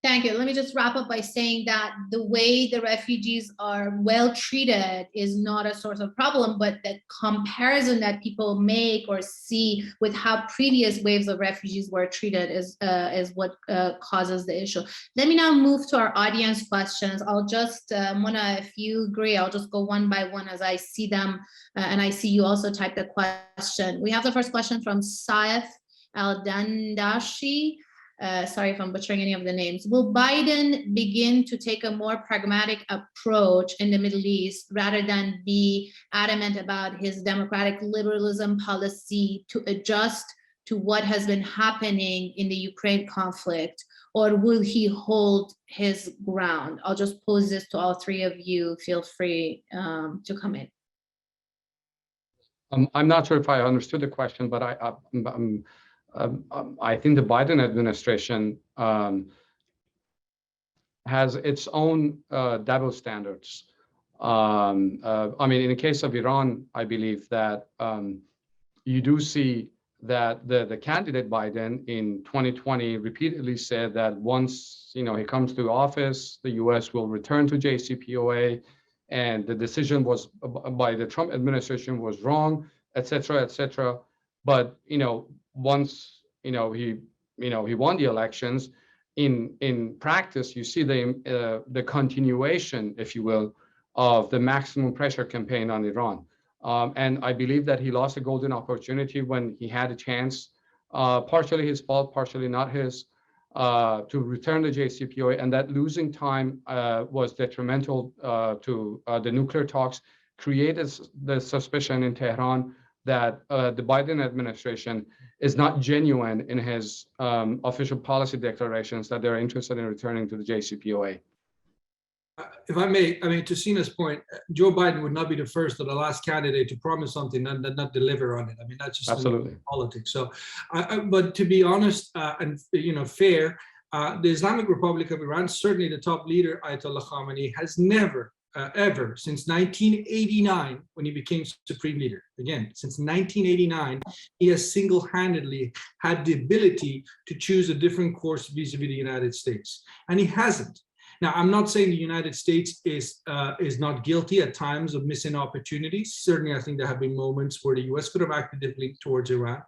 Thank you. Let me just wrap up by saying that the way the refugees are well treated is not a source of problem, but the comparison that people make or see with how previous waves of refugees were treated is what causes the issue. Let me now move to our audience questions. I'll just, Mona, if you agree, I'll just go one by one as I see them, and I see you also type the question. We have the first question from Saif Al-Dandashi. Sorry if I'm butchering any of the names. Will Biden begin to take a more pragmatic approach in the Middle East rather than be adamant about his democratic liberalism policy to adjust to what has been happening in the Ukraine conflict, or will he hold his ground? I'll just pose this to all three of you. Feel free to come in. I'm not sure if I understood the question, but I think the Biden administration has its own double standards. I mean, in the case of Iran, I believe that you do see that the candidate Biden in 2020 repeatedly said that once he comes to office, the U.S. will return to JCPOA, and the decision was by the Trump administration was wrong, et cetera, et cetera. But once he won the elections, in practice you see the continuation, if you will, of the maximum pressure campaign on Iran, and I believe that he lost a golden opportunity when he had a chance, partially his fault, partially not his, to return to JCPOA, and that losing time was detrimental to the nuclear talks, created the suspicion in Tehran that the Biden administration is not genuine in his official policy declarations that they're interested in returning to the JCPOA. If I may, to Sina's point, Joe Biden would not be the first or the last candidate to promise something and not deliver on it. I mean, that's just absolutely politics. So, but to be honest and fair, the Islamic Republic of Iran, certainly the top leader Ayatollah Khamenei, has never ever since 1989, when he became supreme leader. Again, since 1989, he has single-handedly had the ability to choose a different course vis-a-vis the United States, and he hasn't. Now, I'm not saying the United States is not guilty at times of missing opportunities. Certainly, I think there have been moments where the US could have acted differently towards Iran.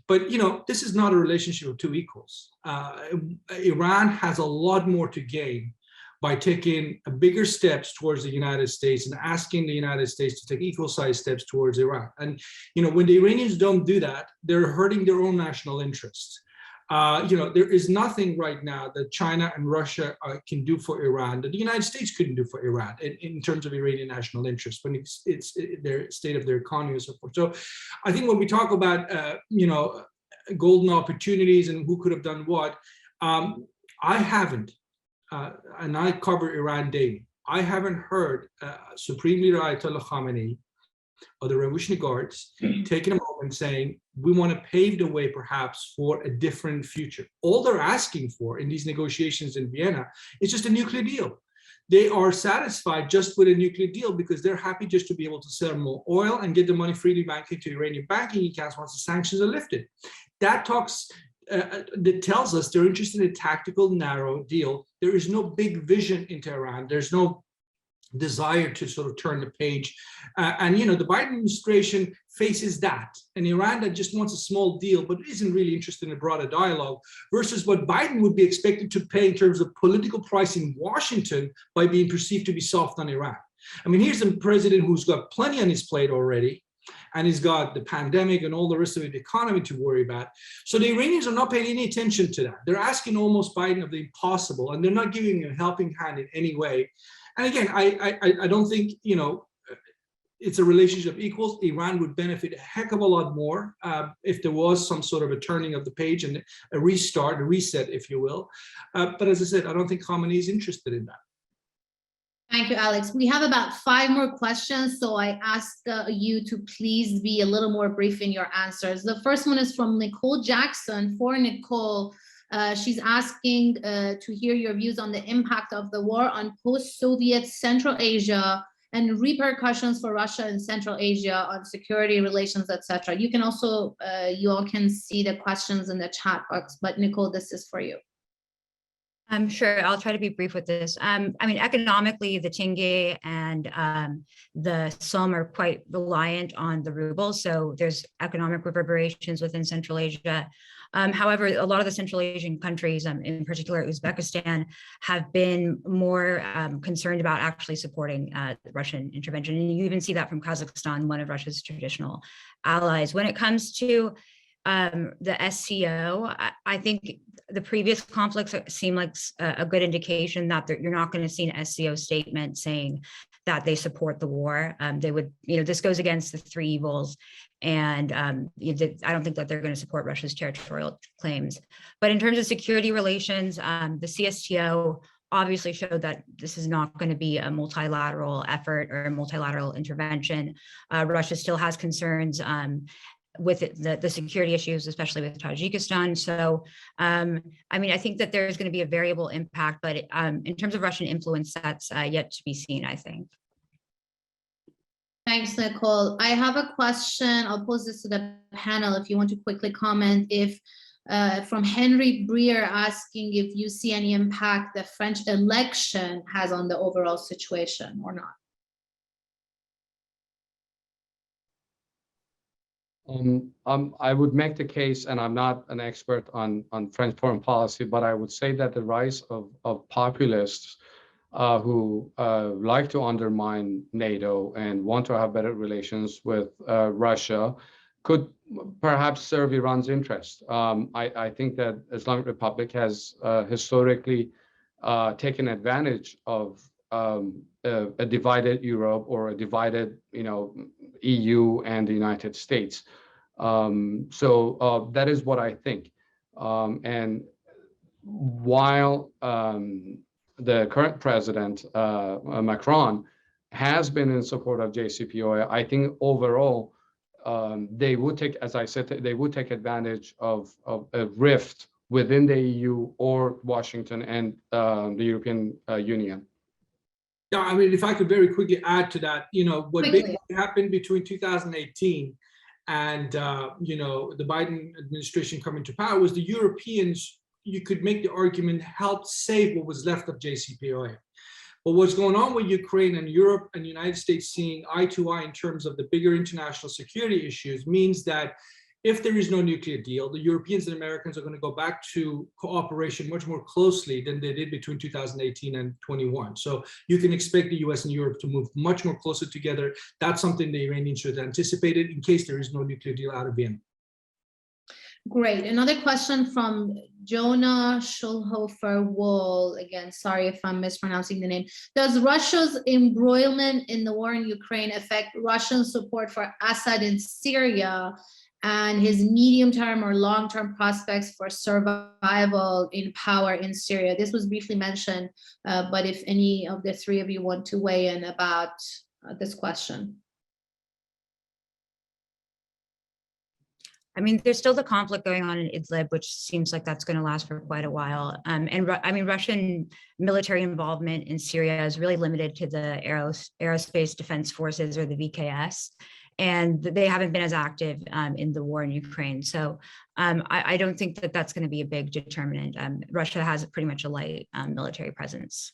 But, this is not a relationship of two equals. Iran has a lot more to gain by taking bigger steps towards the United States and asking the United States to take equal-sized steps towards Iran. And when the Iranians don't do that, they're hurting their own national interests. There is nothing right now that China and Russia can do for Iran that the United States couldn't do for Iran in terms of Iranian national interest when it's their state of their economy and so forth. So I think when we talk about, golden opportunities and who could have done what, I haven't, and I cover Iran daily, I haven't heard Supreme Leader Ayatollah Khamenei or the Revolutionary Guards taking a moment saying, we want to pave the way perhaps for a different future. All they're asking for in these negotiations in Vienna is just a nuclear deal. They are satisfied just with a nuclear deal because they're happy just to be able to sell more oil and get the money freely back into Iranian banking accounts once the sanctions are lifted. That tells us they're interested in a tactical, narrow deal. There is no big vision into Iran. There's no desire to sort of turn the page. The Biden administration faces that. An Iran that just wants a small deal, but isn't really interested in a broader dialogue, versus what Biden would be expected to pay in terms of political price in Washington by being perceived to be soft on Iran. I mean, here's a president who's got plenty on his plate already, and he's got the pandemic and all the rest of the economy to worry about. So the Iranians are not paying any attention to that. They're asking almost Biden of the impossible, and they're not giving him a helping hand in any way. And again, I don't think, it's a relationship of equals. Iran would benefit a heck of a lot more if there was some sort of a turning of the page and a restart, a reset, if you will. But as I said, I don't think Khamenei is interested in that. Thank you, Alex. We have about 5 more questions, so I ask you to please be a little more brief in your answers. The first one is from Nicole Jackson. For Nicole, she's asking to hear your views on the impact of the war on post-Soviet Central Asia and repercussions for Russia and Central Asia on security relations, etc. You can also, you all can see the questions in the chat box, but Nicole, this is for you. I'm sure I'll try to be brief with this. Economically, the tenge and the som are quite reliant on the ruble. So there's economic reverberations within Central Asia. However, a lot of the Central Asian countries, in particular Uzbekistan, have been more concerned about actually supporting the Russian intervention. And you even see that from Kazakhstan, one of Russia's traditional allies. When it comes to the SCO, I think the previous conflicts seem like a good indication that you're not going to see an SCO statement saying that they support the war. They would, this goes against the 3 evils. And I don't think that they're going to support Russia's territorial claims. But in terms of security relations, the CSTO obviously showed that this is not going to be a multilateral effort or a multilateral intervention. Russia still has concerns with the security issues, especially with Tajikistan. So, I think that there's going to be a variable impact, but in terms of Russian influence, that's yet to be seen, I think. Thanks, Nicole. I have a question. I'll pose this to the panel if you want to quickly comment. If from Henry Breer asking if you see any impact the French election has on the overall situation or not. I would make the case, and I'm not an expert on French foreign policy, but I would say that the rise of populists who like to undermine NATO and want to have better relations with Russia could perhaps serve Iran's interest. I think that Islamic Republic has historically taken advantage of a divided Europe or a divided, EU and the United States. So that is what I think. And while the current president, Macron, has been in support of JCPOA, I think overall they would take, as I said, they would take advantage of a rift within the EU or Washington and the European Union. Yeah, if I could very quickly add to that, what basically happened between 2018 and, the Biden administration coming to power was the Europeans, you could make the argument, helped save what was left of JCPOA. But what's going on with Ukraine and Europe and the United States seeing eye to eye in terms of the bigger international security issues means that if there is no nuclear deal, the Europeans and Americans are going to go back to cooperation much more closely than they did between 2018 and 21. So you can expect the US and Europe to move much more closer together. That's something the Iranians should have anticipated in case there is no nuclear deal out of Vienna. Great. Another question from Jonah Schulhofer-Wohl. Again, sorry if I'm mispronouncing the name. Does Russia's embroilment in the war in Ukraine affect Russian support for Assad in Syria and his medium-term or long-term prospects for survival in power in Syria? This was briefly mentioned, but if any of the three of you want to weigh in about this question. I mean, there's still the conflict going on in Idlib, which seems like that's going to last for quite a while. I mean, Russian military involvement in Syria is really limited to the Aerospace Defense Forces, or the VKS, and they haven't been as active in the war in Ukraine. So I don't think that that's going to be a big determinant. Russia has pretty much a light military presence.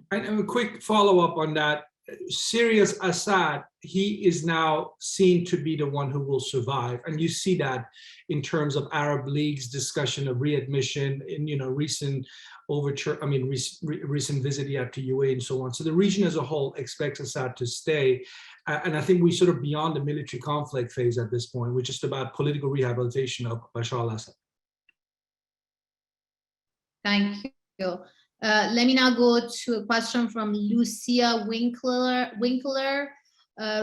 And a quick follow-up on that. Syria's Assad, he is now seen to be the one who will survive, and you see that in terms of Arab League's discussion of readmission in recent overture. I mean, recent visit he had to UAE and so on. So the region as a whole expects Assad to stay, and I think we're sort of beyond the military conflict phase at this point. We're just about political rehabilitation of Bashar al-Assad. Thank you. Let me now go to a question from Lucia Winkler.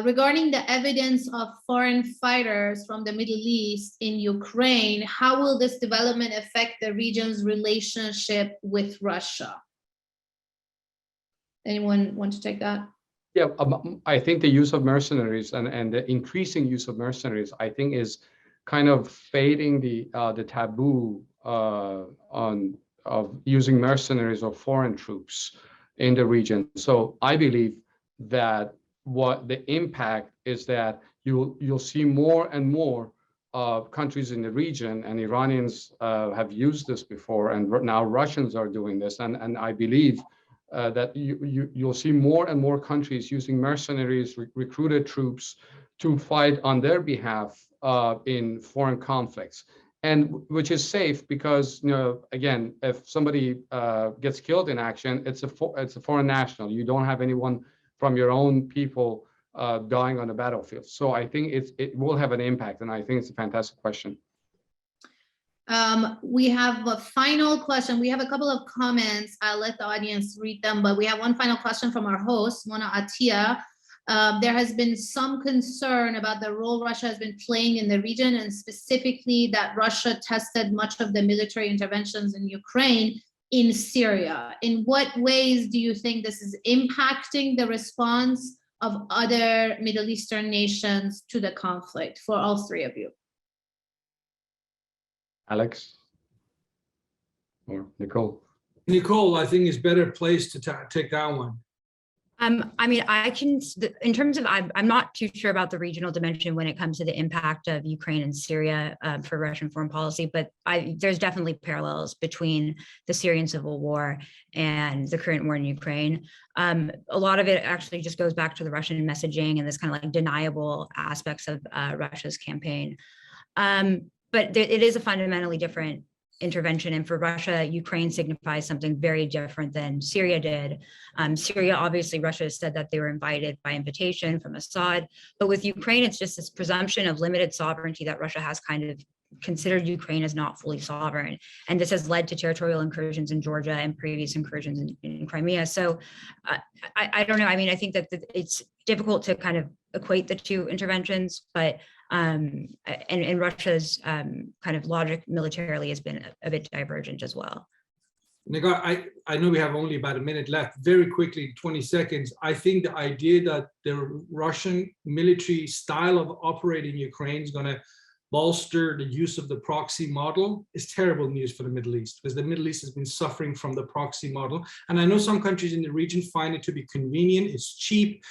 Regarding the evidence of foreign fighters from the Middle East in Ukraine, how will this development affect the region's relationship with Russia? Anyone want to take that? Yeah, I think the use of mercenaries and the increasing use of mercenaries, I think, is kind of fading the taboo of using mercenaries or foreign troops in the region. So I believe that what the impact is that you'll see more and more countries in the region, and Iranians have used this before, and now Russians are doing this, and I believe that you'll see more and more countries using mercenaries, recruited troops to fight on their behalf in foreign conflicts. And which is safe because, again, if somebody gets killed in action, it's a foreign national. You don't have anyone from your own people dying on the battlefield. So I think it will have an impact, and I think it's a fantastic question. We have a final question. We have a couple of comments. I'll let the audience read them, but we have one final question from our host, Mona Attia. There has been some concern about the role Russia has been playing in the region, and specifically that Russia tested much of the military interventions in Ukraine in Syria. In what ways do you think this is impacting the response of other Middle Eastern nations to the conflict, for all three of you? Alex or Nicole? Nicole, I think, is better placed to take that one. I mean, in terms of, I'm not too sure about the regional dimension when it comes to the impact of Ukraine and Syria for Russian foreign policy, but there's definitely parallels between the Syrian civil war and the current war in Ukraine. A lot of it actually just goes back to the Russian messaging and this kind of like deniable aspects of Russia's campaign. But it is a fundamentally different intervention, and for Russia, Ukraine signifies something very different than Syria did. Syria, obviously, Russia has said that they were invited by invitation from Assad, but with Ukraine, it's just this presumption of limited sovereignty that Russia has kind of considered Ukraine as not fully sovereign, and this has led to territorial incursions in Georgia and previous incursions in Crimea. So I don't know. I mean, I think that it's difficult to kind of equate the two interventions, but and Russia's kind of logic militarily has been a bit divergent as well. Negar, I know we have only about a minute left. Very quickly, 20 seconds. I think the idea that the Russian military style of operating Ukraine is going to bolster the use of the proxy model is terrible news for the Middle East, because the Middle East has been suffering from the proxy model. And I know some countries in the region find it to be convenient. It's cheap.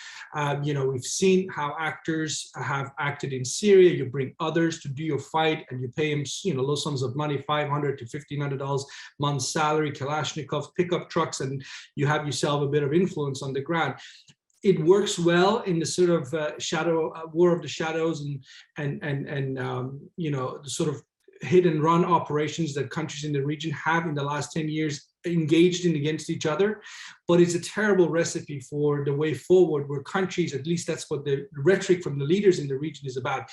We've seen how actors have acted in Syria. You bring others to do your fight and you pay them, low sums of money, $500 to $1,500 month's salary, Kalashnikov, pickup trucks, and you have yourself a bit of influence on the ground. it works well in the sort of war of the shadows and the sort of hit and run operations that countries in the region have in the last 10 years engaged in against each other. But it's a terrible recipe for the way forward, where countries, at least that's what the rhetoric from the leaders in the region is about.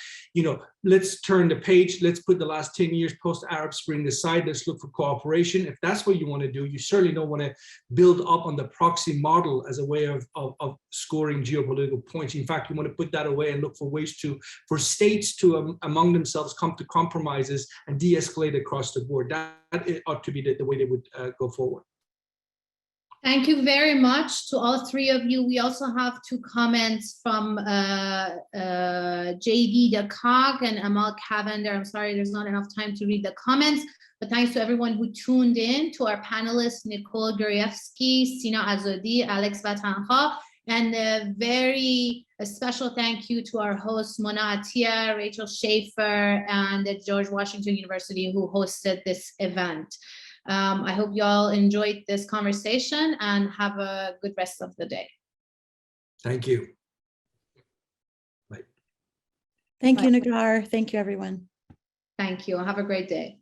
Let's turn the page, let's put the last 10 years post-Arab Spring aside, let's look for cooperation. If that's what you want to do, you certainly don't want to build up on the proxy model as a way of scoring geopolitical points. In fact, you want to put that away and look for ways for states to among themselves come to compromises and de-escalate across the board. That ought to be the way they would go forward. Thank you very much to all three of you. We also have two comments from JD Dakag and Amal Cavender. I'm sorry, there's not enough time to read the comments, but thanks to everyone who tuned in, to our panelists, Nicole Gurievsky, Sina Azodi, Alex Vatanka, and a special thank you to our hosts, Mona Attia, Rachel Schaefer, and the George Washington University, who hosted this event. I hope you all enjoyed this conversation and have a good rest of the day. Thank you. Thank you, Negar. Thank you, everyone. Thank you. Have a great day.